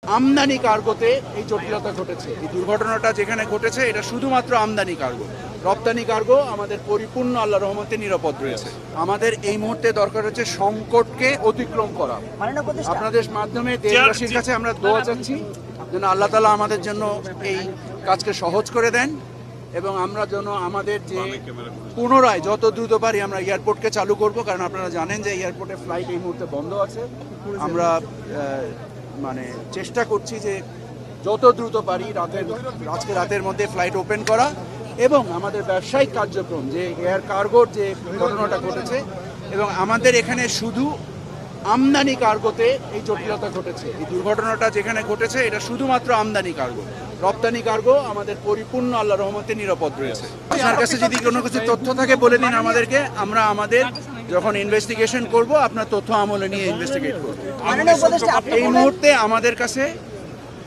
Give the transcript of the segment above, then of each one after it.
আমদানি কার্গোতে এই জটিলতা ঘটেছে। এই দুর্ঘটনাটা যেখানে ঘটেছে এটা শুধুমাত্র আমদানি কার্গো। রপ্তানি কার্গো আমাদের পরিপূর্ণ আল্লাহর রহমতে নিরাপদ রয়েছে। আমাদের এই মুহূর্তে দরকার হচ্ছে সংকটকে অতিক্রম করা। আপনাদের মাধ্যমে দেশবাসীর কাছে আমরা দোয়া চাচ্ছি যেন আল্লাহ তাআলা আমাদের জন্য এই কাজকে সহজ করে দেন এবং আমরা যেন আমাদের যে পুনরায় যত দ্রুত পারি আমরা এয়ারপোর্টকে চালু করব, কারণ আপনারা জানেন যে এয়ারপোর্টে ফ্লাইট এই মুহূর্তে বন্ধ আছে। আমরা মানে চেষ্টা করছি যে যত দ্রুত পারি আজকে রাতের মধ্যে ফ্লাইট ওপেন করা এবং আমাদের ব্যবসায়িক কার্যক্রম যে এয়ার কার্গোর যে ঘটনাটা ঘটেছে এবং আমাদের এখানে শুধু আমদানি কার্গোতে এই জটিলতা ঘটেছে। এই দুর্ঘটনাটা যেখানে ঘটেছে এটা শুধুমাত্র আমদানি কার্গো। রপ্তানি কার্গো আমাদের পরিপূর্ণ আল্লাহর রহমতে নিরাপদ রয়েছে। আপনার কাছে যদি কোনো কিছু তথ্য থাকে বলে দিন আমাদেরকে, আমরা আমাদের যখন ইনভেস্টিগেশন করব আপনার তথ্য আমলে নিয়ে ইনভেস্টিগেট করব। এই মুহূর্তে আমাদের কাছে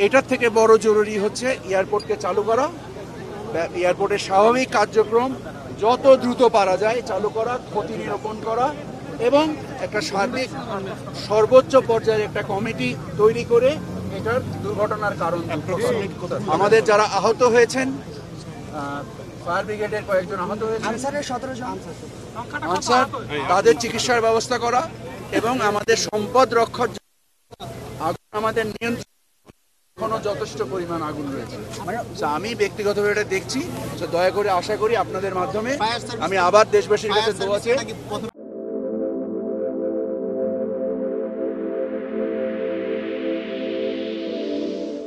এটার থেকে বড় জরুরি হচ্ছে এয়ারপোর্টকে চালু করা, এয়ারপোর্টের স্বাভাবিক কার্যক্রম যত দ্রুত পারা যায় চালু করা, ক্ষতি নিরূপণ করা এবং একটা সার্বিক সর্বোচ্চ পর্যায়ের একটা কমিটি তৈরি করে এটার দুর্ঘটনার কারণ আমাদের যারা আহত হয়েছেন, ফায়ার ব্রিগেডের কয়েকজন আহত হয়েছেন, আনসার তাদের চিকিৎসার ব্যবস্থা করা এবং আমাদের সম্পদ রক্ষার জন্য আগুন আমাদের নিয়ন্ত্রণ এখনো যথেষ্ট পরিমাণ আগুন রয়েছে। আমি ব্যক্তিগতভাবে এটা দেখছি, দয়া করে আশা করি আপনাদের মাধ্যমে আমি আবার দেশবাসীর কাছে দোয়া চাই